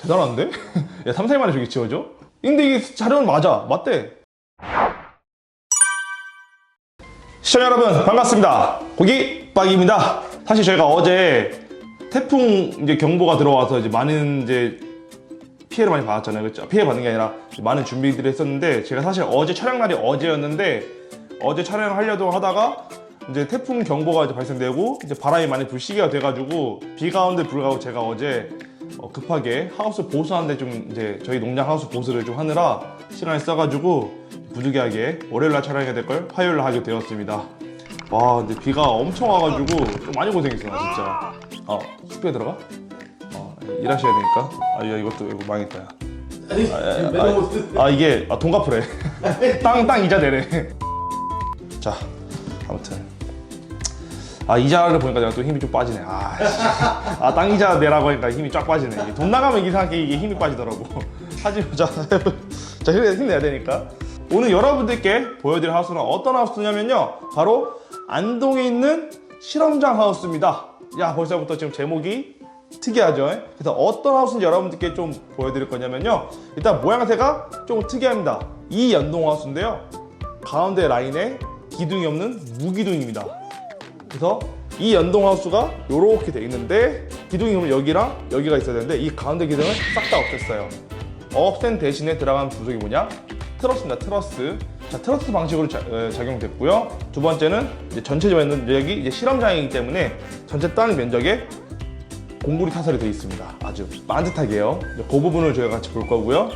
대단한데? 야 3, 4일 만에 저기 지워져? 근데 이게 자료는 맞대. 시청자 여러분 반갑습니다. 고기박입니다. 사실 저희가 어제 태풍 이제 경보가 들어와서 이제 많은 이제 피해를 많이 받았잖아요. 그렇죠? 피해 받는 게 아니라 많은 준비들을 했었는데, 제가 사실 어제 촬영 날이 어제였는데 어제 촬영하려고 하다가 이제 태풍 경보가 이제 발생되고 이제 바람이 많이 불 시기가 돼가지고 비가 오는데 불구하고 제가 어제 급하게 하우스 보수하는데 좀 이제 저희 농장 하우스 보수를 좀 하느라 시간을 써가지고 부득이하게 월요일날 촬영해야 될 걸 화요일날 하게 되었습니다. 와 근데 비가 엄청 와가지고 좀 많이 고생했어 나 진짜. 숲에 들어가? 일하셔야 되니까. 야 이것도 이거 망했다 야. 이게 돈 갚으래. 땅 이자 내래. 자 아무튼 이자를 보니까 내가 또 힘이 좀 빠지네. 땅 이자 내라고 하니까 힘이 쫙 빠지네. 돈 나가면 이상하게 이게 힘이 빠지더라고. 하지보자. 자 힘내야 되니까. 오늘 여러분들께 보여드릴 하우스는 어떤 하우스냐면요, 바로 안동에 있는 실험장 하우스입니다. 야 벌써부터 지금 제목이 특이하죠? 그래서 어떤 하우스인지 여러분들께 좀 보여드릴 거냐면요, 일단 모양새가 좀 특이합니다. 이 연동 하우스인데요, 가운데 라인에 기둥이 없는 무기둥입니다. 그래서 이 연동 하우스가 이렇게 돼 있는데, 기둥이 그러면 여기랑 여기가 있어야 되는데 이 가운데 기둥을 싹 다 없앴어요. 없앤 대신에 들어간 부속이 뭐냐? 트러스입니다. 트러스. 자, 트러스 방식으로 작용됐고요. 두 번째는 이제 전체 면적이 이제 실험장이기 때문에 전체 땅 면적에 공구리 타설이 되어 있습니다. 아주 반듯하게요. 그 부분을 저희가 같이 볼 거고요.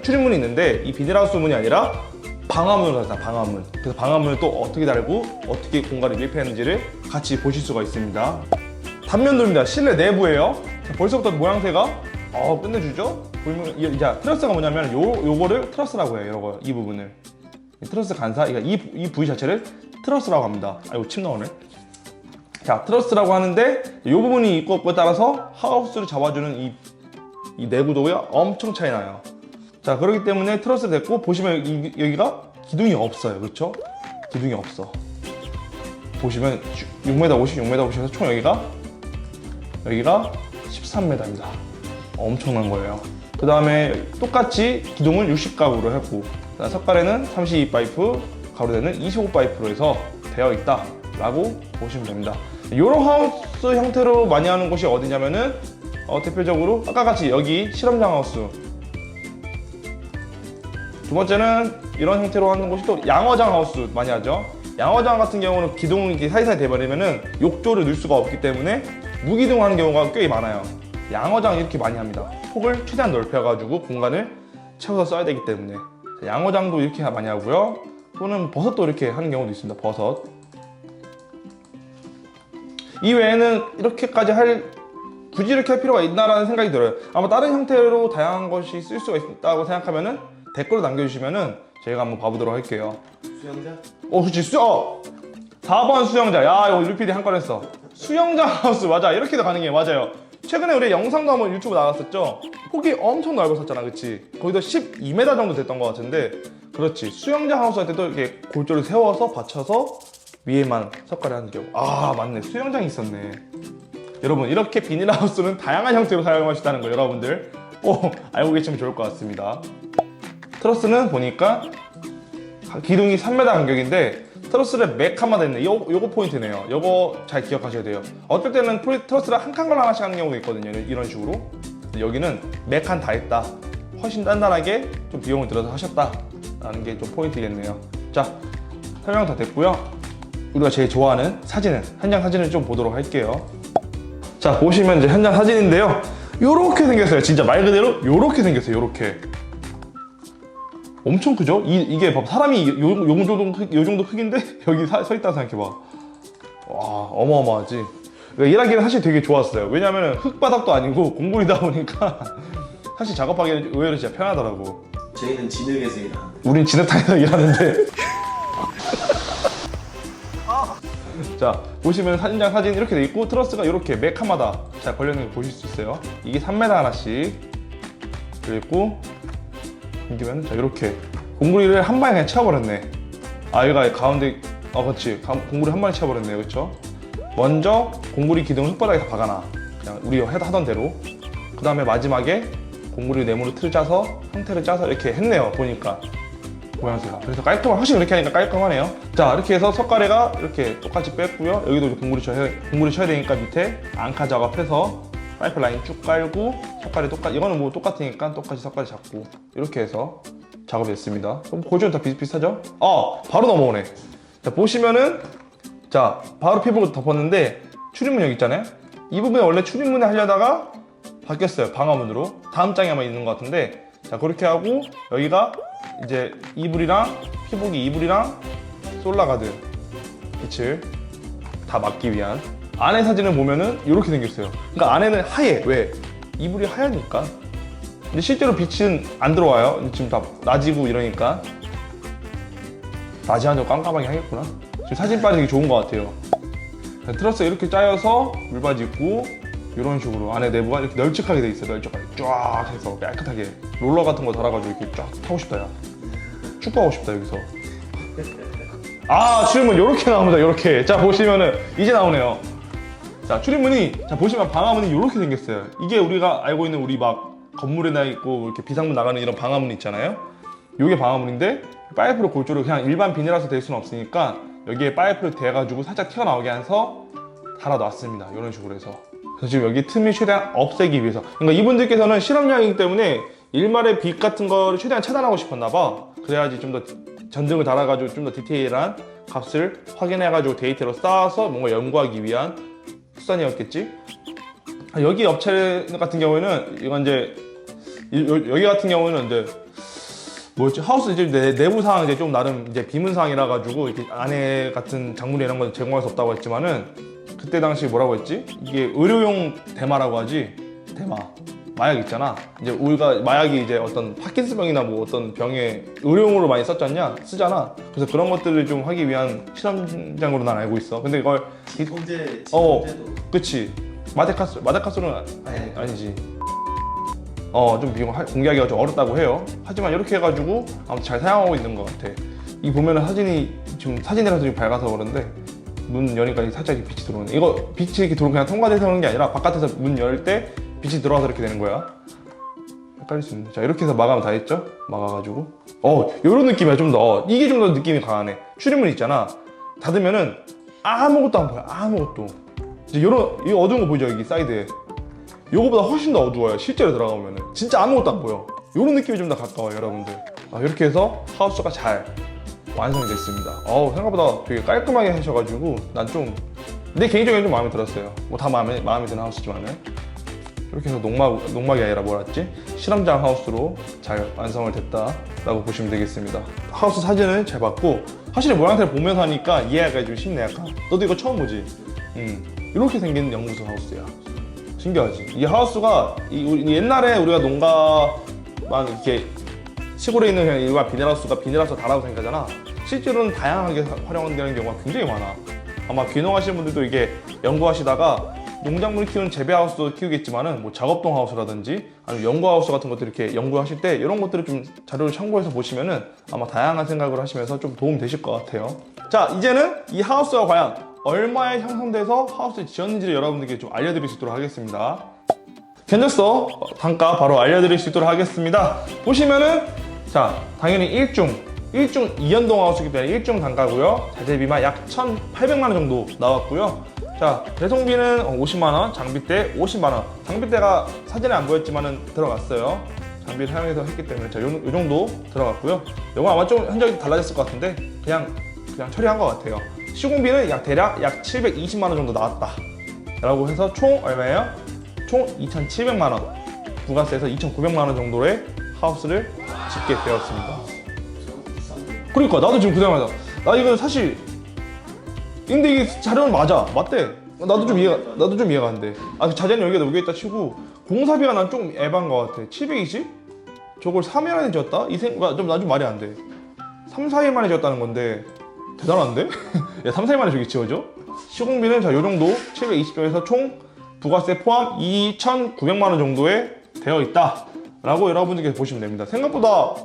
출입문이 있는데 이 비닐하우스 문이 아니라 방화문으로 가잖아, 방화문. 그래서 방화문을 또 어떻게 달고 어떻게 공간을 밀폐했는지를 같이 보실 수가 있습니다. 단면도입니다. 실내 내부예요. 자, 벌써부터 모양새가 끝내주죠? 보면 자, 트러스가 뭐냐면 요거를 트러스라고 해요. 이 부분을 트러스 간사, 이 부위 자체를 트러스라고 합니다. 아이고 침 나오네. 자, 트러스라고 하는데 이 부분이 있고 없고에 따라서 하우스를 잡아주는 이 내구도가 엄청 차이 나요. 자, 그렇기 때문에 트러스 됐고, 보시면 여기가 기둥이 없어요. 그렇죠? 기둥이 없어. 보시면 6m 50, 6m 50에서 총 여기가 13m입니다. 엄청난 거예요. 그 다음에 똑같이 기둥을 60각으로 했고, 석가래는 32 파이프, 가로대는 25 파이프로 해서 되어 있다 라고 보시면 됩니다. 이런 하우스 형태로 많이 하는 곳이 어디냐면은 대표적으로 아까 같이 여기 실험장 하우스, 두 번째는 이런 형태로 하는 곳이 또 양어장 하우스 많이 하죠. 양어장 같은 경우는 기둥이 이렇게 사이사이 돼버리면은 욕조를 넣을 수가 없기 때문에 무기둥 하는 경우가 꽤 많아요. 양어장 이렇게 많이 합니다. 폭을 최대한 넓혀가지고 공간을 채워서 써야 되기 때문에 양어장도 이렇게 많이 하고요. 또는 버섯도 이렇게 하는 경우도 있습니다. 버섯. 이 외에는 이렇게까지 굳이 이렇게 할 필요가 있나라는 생각이 들어요. 아마 다른 형태로 다양한 것이 쓸 수가 있다고 생각하면은 댓글로 남겨주시면은 저희가 한번 봐보도록 할게요. 수영장? 그렇지. 4번 수영장. 야 이거 루피디 한 건 했어. 수영장 하우스 맞아. 이렇게도 가능해요. 맞아요. 최근에 우리 영상도 한번 유튜브 나갔었죠. 폭이 엄청 넓었었잖아, 그치? 거기도 12m 정도 됐던 것 같은데, 그렇지. 수영장 하우스 할 때도 이렇게 골조를 세워서 받쳐서 위에만 석가래 하는 경우. 맞네. 수영장이 있었네. 여러분, 이렇게 비닐하우스는 다양한 형태로 사용할 수 있다는 거 여러분들 알고 계시면 좋을 것 같습니다. 트러스는 보니까 기둥이 3m 간격인데 트러스를 몇 칸마다 있네. 요거 포인트네요. 요거 잘 기억하셔야 돼요. 어떨 때는 트러스를 한 칸 걸로 하나씩 하는 경우도 있거든요. 이런 식으로. 여기는 몇 칸 다 했다. 훨씬 단단하게 좀 비용을 들여서 하셨다 라는 게 좀 포인트겠네요. 자, 설명 다 됐고요. 우리가 제일 좋아하는 현장 사진을 좀 보도록 할게요. 자, 보시면 이제 현장 사진인데요. 요렇게 생겼어요. 진짜 말 그대로 요렇게 생겼어요. 요렇게. 엄청 크죠? 이게 사람이 요 정도 크기인데 여기 서 있다고 생각해봐. 와, 어마어마하지. 그러니까 일하기는 사실 되게 좋았어요. 왜냐면 흙바닥도 아니고 공구리다 보니까 사실 작업하기는 의외로 진짜 편하더라고. 저희는 진흙에서 일하는데. 우린 진흙탕에서 일하는데. 자, 보시면 현장 사진 이렇게 돼 있고, 트러스가 이렇게 몇 칸마다 잘 걸려있는 거 보실 수 있어요. 이게 3m 하나씩 그리고 당기면 자 이렇게 공구리를 한 방에 그냥 채워버렸네. 얘가 가운데 그렇지. 공구리 한 방에 채워버렸네요. 그렇죠? 먼저 공구리 기둥을 흙바닥에 다 박아놔. 그냥 우리 하던 대로. 그 다음에 마지막에 공구리 네모로 틀 짜서 형태를 짜서 이렇게 했네요. 보니까 모양새가. 그래서 훨씬 이렇게 하니까 깔끔하네요. 자, 이렇게 해서 석가래가 이렇게 똑같이 뺐고요. 여기도 이제 공구리 쳐야 되니까 밑에 앙카 작업해서 파이프 라인 쭉 깔고 석가래 이거는 뭐 똑같으니까 똑같이 석가래 잡고 이렇게 해서 작업했습니다. 그럼 고지는 다 비슷비슷하죠? 바로 넘어오네. 자, 보시면은 자, 바로 피부를 덮었는데 출입문 여기 있잖아요. 이 부분에 원래 출입문을 하려다가 바뀌었어요. 방화문으로. 다음 장에 아마 있는 것 같은데, 자, 그렇게 하고 여기가 이제 이불이랑 피복이 이불이랑 솔라가드 빛을 다 막기 위한. 안에 사진을 보면은 이렇게 생겼어요. 그러니까 안에는 하얘. 왜? 이불이 하얘니까. 근데 실제로 빛은 안 들어와요. 지금 다 낮이고 이러니까. 낮이 한다고 깜깜하게 하겠구나. 지금 사진 빠지기 좋은 것 같아요. 트러스 이렇게 짜여서 물받이 있고 이런 식으로 안에 내부가 이렇게 널찍하게 돼 있어요. 널찍하게 쫙 해서 깨끗하게 롤러 같은 거 달아가지고 이렇게 쫙 타고 싶다. 야, 축구하고 싶다 여기서. 출입문 이렇게 나옵니다. 이렇게. 자, 보시면은 이제 나오네요. 자, 출입문이, 자, 보시면 방화문이 이렇게 생겼어요. 이게 우리가 알고 있는 우리 막 건물에나 있고 이렇게 비상문 나가는 이런 방화문 있잖아요. 이게 방화문인데 파이프로 골조를 그냥 일반 비닐하우스 될 수는 없으니까 여기에 파이프를 대가지고 살짝 튀어나오게 해서 달아놨습니다. 이런 식으로 해서. 그래서 지금 여기 틈이 최대한 없애기 위해서. 그러니까 이분들께서는 실험량이기 때문에 일말의 빛 같은 거를 최대한 차단하고 싶었나봐. 그래야지 좀 더 전등을 달아가지고 좀 더 디테일한 값을 확인해가지고 데이터로 쌓아서 뭔가 연구하기 위한 수단이었겠지. 여기 업체 같은 경우에는 이건 이제 여기 같은 경우는 이제 뭐였지? 하우스 이제 내부 상황 이제 좀 나름 이제 비문 상황이라 가지고 이렇게 안에 같은 작물이 이런 걸 제공할 수 없다고 했지만은 그때 당시 뭐라고 했지? 이게 의료용 대마라고 하지. 대마 마약 있잖아. 이제 우리가 마약이 이제 어떤 파킨슨병이나 뭐 어떤 병에 의료용으로 많이 쓰잖아. 그래서 그런 것들을 좀 하기 위한 실험장으로 난 알고 있어. 근데 이걸 지통제 그치. 마데카솔은 아니지. 좀 비용 공개하기가 좀 어렵다고 해요. 하지만 이렇게 해가지고 아무튼 잘 사용하고 있는 것 같아. 이 보면은 사진이 지금 사진이라서 좀 밝아서 그런데 문 여니까 살짝 빛이 들어오네. 이거 빛이 이렇게 들어오고 그냥 통과돼서 그런 게 아니라 바깥에서 문 열 때 빛이 들어와서 이렇게 되는 거야. 헷갈릴 수 있는데. 자, 이렇게 해서 마감 다 했죠? 막아가지고. 요런 느낌이야, 좀 더. 이게 좀 더 느낌이 강하네. 출입문 있잖아. 닫으면은 아무것도 안 보여. 아무것도. 이제 이거 어두운 거 보이죠? 여기 사이드에. 요거보다 훨씬 더 어두워요. 실제로 들어가보면은. 진짜 아무것도 안 보여. 요런 느낌이 좀 더 가까워요, 여러분들. 이렇게 해서 하우스가 잘 완성이 됐습니다. 생각보다 되게 깔끔하게 하셔가지고 난 좀 내 개인적으로 좀 마음에 들었어요. 뭐 다 마음에 드는 하우스지만은 이렇게 해서 농막이 아니라 뭐랬지? 실험장 하우스로 잘 완성을 됐다라고 보시면 되겠습니다. 하우스 사진을 잘 봤고 확실히 모양새를 보면서 하니까 이해하기가 좀 쉽네. 약간 너도 이거 처음 보지? 이렇게 생긴 연구소 하우스야. 신기하지? 이 하우스가 옛날에 우리가 농가만 이렇게 시골에 있는 그냥 일반 비닐하우스가 비닐하우스 다라고 생각하잖아. 실제로는 다양하게 활용되는 경우가 굉장히 많아. 아마 귀농하시는 분들도 이게 연구하시다가 농작물 키우는 재배하우스도 키우겠지만은 뭐 작업동 하우스라든지 아니면 연구하우스 같은 것들 이렇게 연구하실 때 이런 것들을 좀 자료를 참고해서 보시면은 아마 다양한 생각을 하시면서 좀 도움 되실 것 같아요. 자, 이제는 이 하우스가 과연 얼마에 형성돼서 하우스를 지었는지를 여러분들께 좀 알려드릴 수 있도록 하겠습니다. 견적서 단가 바로 알려드릴 수 있도록 하겠습니다. 보시면은 자, 당연히 1중 2연동 하우스이기 때문에 1중 단가고요. 자재비만 약 1,800만 원 정도 나왔고요. 자, 배송비는 50만원, 장비대 50만원. 장비대가 사진에 안 보였지만은 들어갔어요. 장비를 사용해서 했기 때문에 자, 요 정도 들어갔고요. 이건 아마 좀 현저히 달라졌을 것 같은데 그냥 처리한 것 같아요. 시공비는 대략 약 720만 원 정도 나왔다 라고 해서 총 얼마예요? 총 2,700만 원, 부가세에서 2,900만 원 정도의 하우스를 짓게 되었습니다. 그러니까 나도 지금 그 생각하자. 나 이거 사실 근데 이게 자료는 맞대. 나도 좀 이해가 안 돼. 자재는 여기다 놓여있다 치고 공사비가 난 좀 에반 것 같아. 720? 저걸 3일 안에 지었다? 나 좀 말이 안 돼. 3, 4일 만에 지었다는 건데 대단한데? 야, 3, 4일 만에 저기 지어져? 시공비는 자, 요 정도 720정에서 총 부가세 포함 2,900만 원 정도에 되어 있다 라고 여러분들께서 보시면 됩니다. 생각보다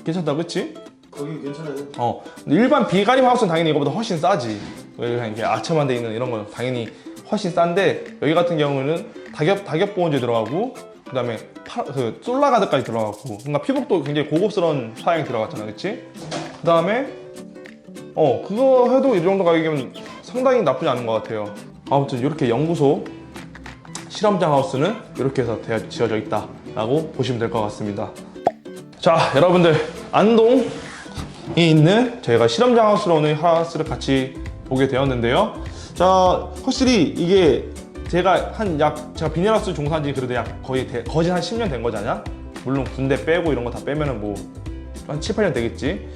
괜찮다, 그치? 거기 괜찮아요. 일반 비가림 하우스는 당연히 이거보다 훨씬 싸지. 그냥 이렇게 아처만 돼 있는 이런 건 당연히 훨씬 싼데 여기 같은 경우는 낙엽 보온제 들어가고 그 다음에 솔라가드까지 들어갔고 뭔가 피복도 굉장히 고급스러운 사양이 들어갔잖아, 그치? 그 다음에 그거 해도 이 정도 가격이면 상당히 나쁘지 않은 것 같아요. 아무튼 이렇게 연구소 실험장 하우스는 이렇게 해서 지어져 있다 라고 보시면 될 것 같습니다. 자, 여러분들, 안동에 있는 저희가 실험장 하우스로 오는 하우스를 같이 보게 되었는데요. 자, 확실히 이게 제가 제가 비닐하우스 종사한 지 그래도 거의 한 10년 된 거잖아. 물론 군대 빼고 이런 거 다 빼면은 뭐 한 7, 8년 되겠지.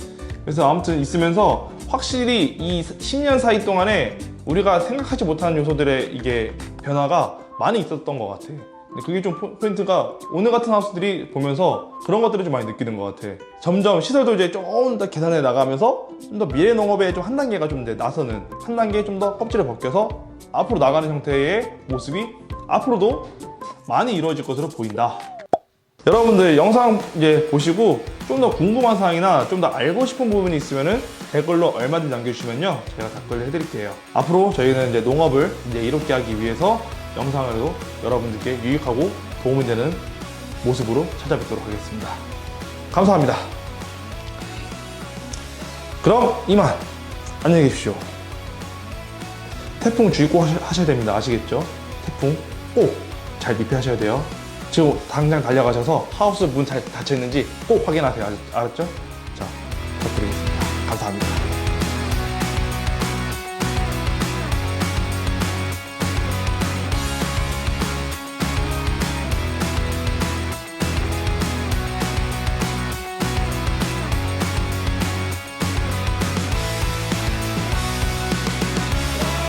그래서 아무튼 있으면서 확실히 이 10년 사이 동안에 우리가 생각하지 못하는 요소들의 이게 변화가 많이 있었던 것 같아. 근데 그게 좀 포인트가 오늘 같은 하우스들이 보면서 그런 것들을 좀 많이 느끼는 것 같아. 점점 시설도 이제 좀 더 개선해 나가면서 좀 더 미래 농업에 좀 한 단계가 좀 나서는, 한 단계 좀 더 껍질을 벗겨서 앞으로 나가는 형태의 모습이 앞으로도 많이 이루어질 것으로 보인다. 여러분들 영상 이제 보시고 좀 더 궁금한 사항이나 좀 더 알고 싶은 부분이 있으면은 댓글로 얼마든지 남겨주시면요, 제가 답글을 해드릴게요. 앞으로 저희는 이제 농업을 이제 이롭게 하기 위해서 영상으로 여러분들께 유익하고 도움이 되는 모습으로 찾아뵙도록 하겠습니다. 감사합니다. 그럼 이만 안녕히 계십시오. 태풍 주의 꼭 하셔야 됩니다. 아시겠죠? 태풍 꼭 잘密피하셔야 돼요. 지금 당장 달려가셔서 하우스 문 잘 닫혀 있는지 꼭 확인하세요. 알았죠? 자, 부탁드리겠습니다. 감사합니다.